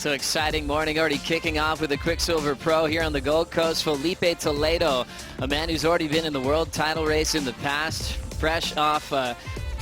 So exciting morning already kicking off with the Quiksilver Pro here on the Gold Coast. Filipe Toledo, a man who's already been in the world title race in the past, fresh off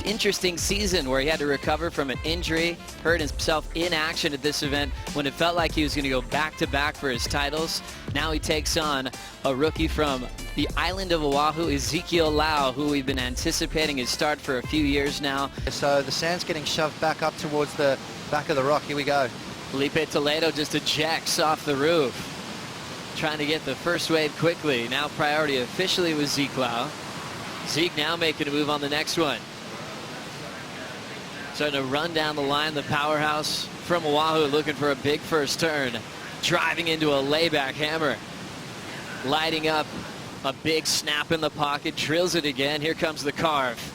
interesting season where he had to recover from an injury, hurt himself in action at this event when it felt like he was going to go back-to-back for his titles. Now he takes on a rookie from the island of Oahu, Ezekiel Lau, who we've been anticipating his start for a few years now. So the sand's getting shoved back up towards the back of the rock. Here we go. Filipe Toledo just ejects off the roof, trying to get the first wave quickly. Now priority officially with Ezekiel Lau. Zeke now making a move on the next one. Starting to run down the line, the powerhouse from Oahu looking for a big first turn. Driving into a layback hammer. Lighting up a big snap in the pocket, drills it again. Here comes the carve.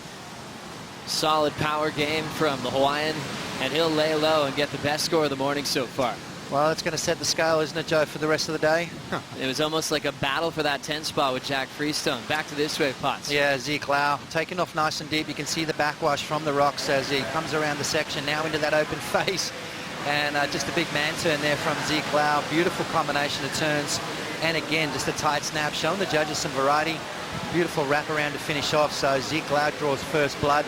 Solid power game from the Hawaiian, and he'll lay low and get the best score of the morning so far. Well, it's going to set the scale, isn't it, Joe, for the rest of the day? It was almost like a battle for that 10 spot with Jack Freestone. Back to this wave, Potts. Yeah, Ezekiel Lau taking off nice and deep. You can see the backwash from the rocks as he comes around the section, now into that open face. And just a big man turn there from Ezekiel Lau. Beautiful combination of turns. And again, just a tight snap, showing the judges some variety. Beautiful wraparound to finish off. So Ezekiel Lau draws first blood.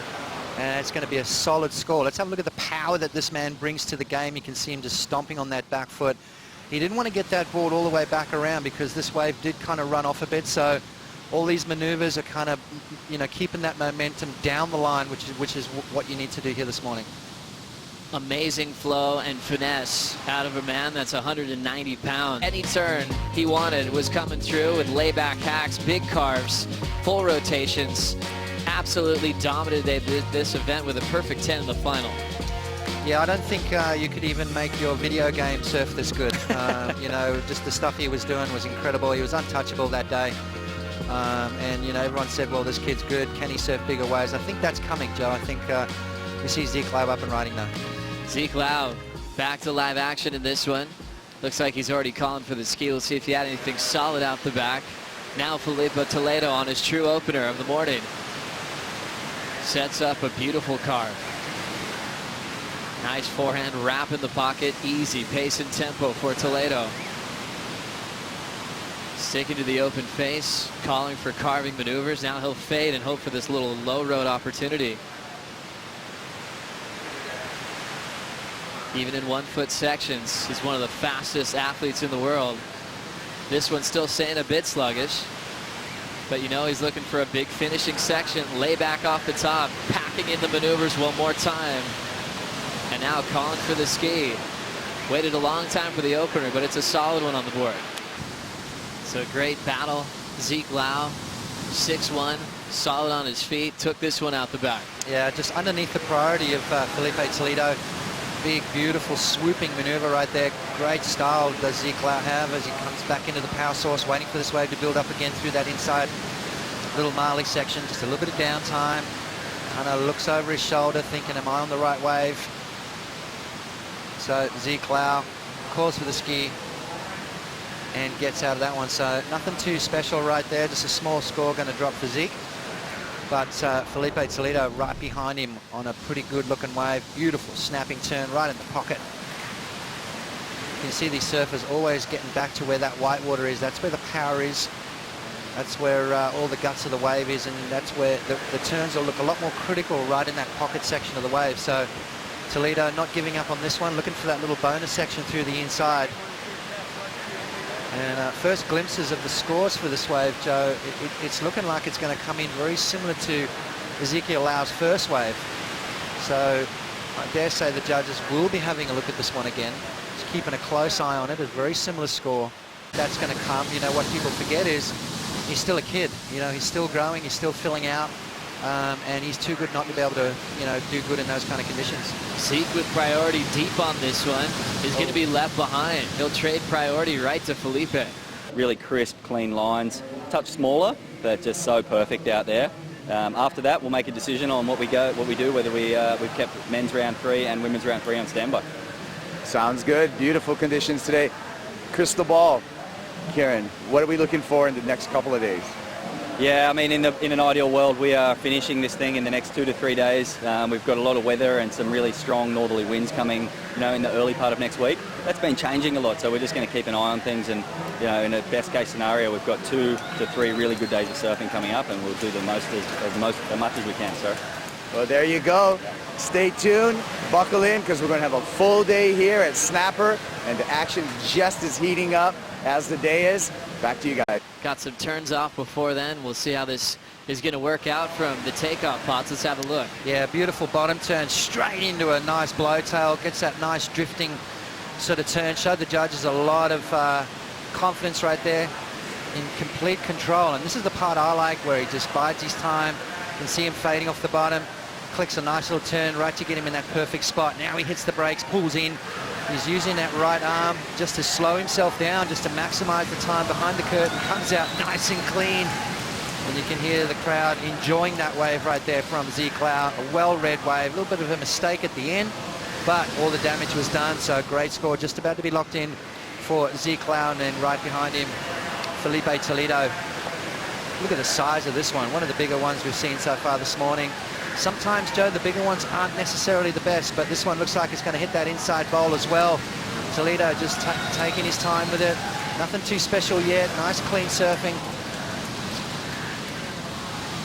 And it's going to be a solid score. Let's have a look at the power that this man brings to the game. You can see him just stomping on that back foot. He didn't want to get that board all the way back around because this wave did kind of run off a bit. So all these maneuvers are kind of, you know, keeping that momentum down the line, which is what you need to do here this morning. Amazing flow and finesse out of a man that's 190 pounds. Any turn he wanted was coming through with layback hacks, big carves, full rotations. Absolutely dominated this event with a perfect 10 in the final. Yeah, I don't think you could even make your video game surf this good. You know, just the stuff he was doing was incredible. He was untouchable that day. And, you know, everyone said, well, this kid's good. Can he surf bigger waves? I think that's coming, Joe. I think we see Ezekiel Lau up and riding now. Ezekiel Lau back to live action in this one. Looks like he's already calling for the ski. We'll see if he had anything solid out the back. Now Filipe Toledo on his true opener of the morning. Sets up a beautiful carve. Nice forehand wrap in the pocket. Easy pace and tempo for Toledo. Sticking to the open face, calling for carving maneuvers. Now he'll fade and hope for this little low road opportunity. Even in 1 foot sections, he's one of the fastest athletes in the world. This one's still staying a bit sluggish. But you know he's looking for a big finishing section. Lay back off the top, packing in the maneuvers one more time. And now calling for the ski. Waited a long time for the opener, but it's a solid one on the board. So a great battle. Ezekiel Lau, 6'1", solid on his feet. Took this one out the back. Yeah, just underneath the priority of Filipe Toledo. Big, beautiful, swooping maneuver right there. Great style does Ezekiel Lau have as he comes back into the power source, waiting for this wave to build up again through that inside little Marley section. Just a little bit of downtime. Kind of looks over his shoulder, thinking, am I on the right wave? So Ezekiel Lau calls for the ski and gets out of that one. So nothing too special right there. Just a small score going to drop for Zeke. But Filipe Toledo right behind him on a pretty good looking wave. Beautiful snapping turn right in the pocket. You can see these surfers always getting back to where that white water is. That's where the power is. That's where all the guts of the wave is, and that's where the turns will look a lot more critical right in that pocket section of the wave. So Toledo not giving up on this one, looking for that little bonus section through the inside. And first glimpses of the scores for this wave, Joe, it's looking like it's going to come in very similar to Ezekiel Lau's first wave. So I dare say the judges will be having a look at this one again. Just keeping a close eye on it, a very similar score. That's going to come. You know, what people forget is he's still a kid. You know, he's still growing, he's still filling out. And he's too good not to be able to, you know, do good in those kind of conditions. Zeke with priority deep on this one is going to be left behind. He'll trade priority right to Filipe. Really crisp, clean lines. Touch smaller, but just so perfect out there. After that, we'll make a decision on what we do, whether we've kept men's round 3 and women's round 3 on standby. Sounds good. Beautiful conditions today. Crystal ball, Karen, what are we looking for in the next couple of days? Yeah, I mean, in an ideal world, we are finishing this thing in the next 2 to 3 days. We've got a lot of weather and some really strong northerly winds coming, in the early part of next week. That's been changing a lot, so we're just going to keep an eye on things. And, in a best case scenario, we've got 2 to 3 really good days of surfing coming up, and we'll do the most as much as we can. So, Well, there you go. Stay tuned, buckle in, because we're going to have a full day here at Snapper, and the action just is heating up as the day is. Back to you guys. Got some turns off before then. We'll see how this is going to work out from the takeoff pots. Let's have a look. Yeah, beautiful bottom turn straight into a nice blowtail. Gets that nice drifting sort of turn. Showed the judges a lot of confidence right there, in complete control. And this is the part I like, where he just bides his time. You can see him fading off the bottom. Clicks a nice little turn right to get him in that perfect spot. Now he hits the brakes, pulls in. He's using that right arm just to slow himself down, just to maximize the time behind the curtain. Comes out nice and clean. And you can hear the crowd enjoying that wave right there from Ezekiel Lau. A well-read wave, a little bit of a mistake at the end, but all the damage was done, so great score. Just about to be locked in for Ezekiel Lau, and then right behind him, Filipe Toledo. Look at the size of this one of the bigger ones we've seen so far this morning. Sometimes, Joe, the bigger ones aren't necessarily the best, but this one looks like it's going to hit that inside bowl as well. Toledo just taking his time with it. Nothing too special yet. Nice clean surfing.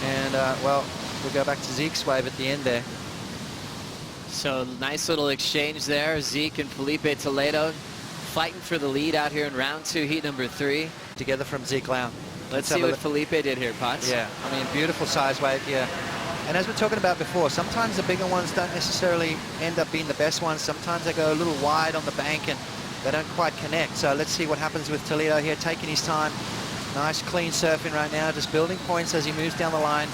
And, well, we'll go back to Zeke's wave at the end there. So nice little exchange there. Zeke and Filipe Toledo fighting for the lead out here in round 2, heat number 3. Together from Ezekiel Lau. Let's see what Filipe did here, Potts. Yeah, I mean, beautiful size wave here. And as we're talking about before, sometimes the bigger ones don't necessarily end up being the best ones. Sometimes they go a little wide on the bank and they don't quite connect. So let's see what happens with Toledo here, taking his time. Nice clean surfing right now, just building points as he moves down the line.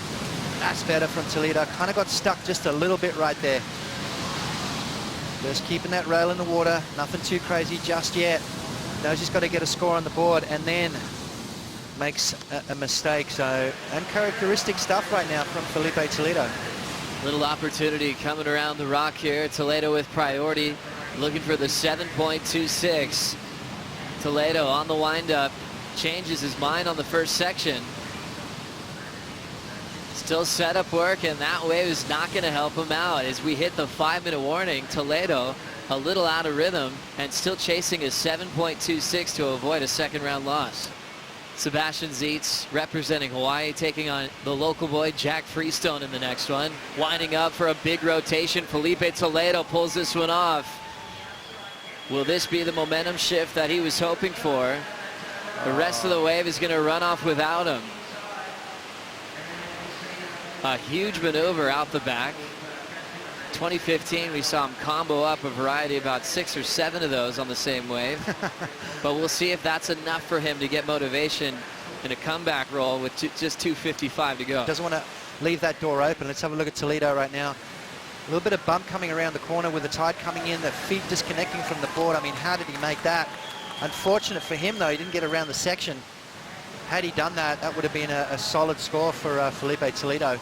That's better from Toledo. Kind of got stuck just a little bit right there. Just keeping that rail in the water. Nothing too crazy just yet. Knows he's got to get a score on the board, and then makes a mistake. So uncharacteristic stuff right now from Filipe Toledo. Little opportunity coming around the rock here. Toledo with priority, looking for the 7.26. Toledo on the windup, changes his mind on the first section. Still setup work, and that wave is not going to help him out. As we hit the 5-minute warning, Toledo a little out of rhythm and still chasing his 7.26 to avoid a second round loss. Sebastian Zietz representing Hawaii, taking on the local boy Jack Freestone in the next one. Winding up for a big rotation. Filipe Toledo pulls this one off. Will this be the momentum shift that he was hoping for? The rest of the wave is going to run off without him. A huge maneuver out the back. 2015, we saw him combo up a variety, about 6 or 7 of those on the same wave. But we'll see if that's enough for him to get motivation in a comeback roll with just 2:55 to go. Doesn't want to leave that door open. Let's have a look at Toledo right now. A little bit of bump coming around the corner with the tide coming in, the feet disconnecting from the board. I mean, how did he make that? Unfortunate for him, though, he didn't get around the section. Had he done that, that would have been a solid score for Filipe Toledo.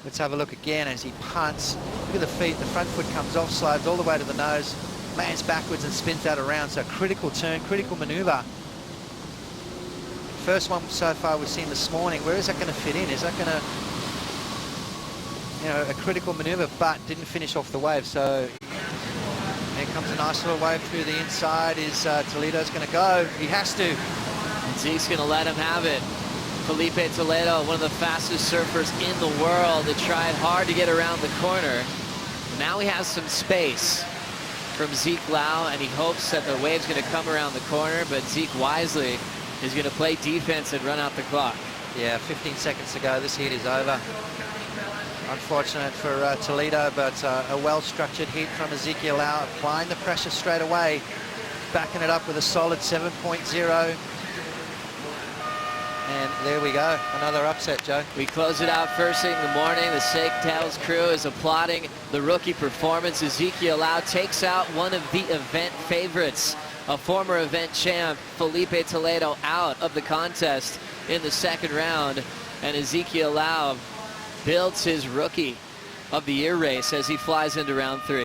Let's have a look again as he punts. Look at the feet. The front foot comes off, slides all the way to the nose, lands backwards and spins that around. So critical turn, critical maneuver. First one so far we've seen this morning. Where is that going to fit in? Is that going to, a critical maneuver, but didn't finish off the wave. So here comes a nice little wave through the inside. Is Toledo's going to go? He has to. And Zeke's going to let him have it. Filipe Toledo, one of the fastest surfers in the world, that tried hard to get around the corner. Now he has some space from Ezekiel Lau, and he hopes that the wave's going to come around the corner, but Zeke wisely is going to play defense and run out the clock. Yeah, 15 seconds to go. This heat is over. Unfortunate for Toledo, but a well-structured heat from Ezekiel Lau, applying the pressure straight away, backing it up with a solid 7.0. And there we go, another upset, Joe. We close it out first thing in the morning. The Saketails crew is applauding the rookie performance. Ezekiel Lau takes out one of the event favorites, a former event champ, Filipe Toledo, out of the contest in the second round. And Ezekiel Lau builds his rookie of the year race as he flies into round 3.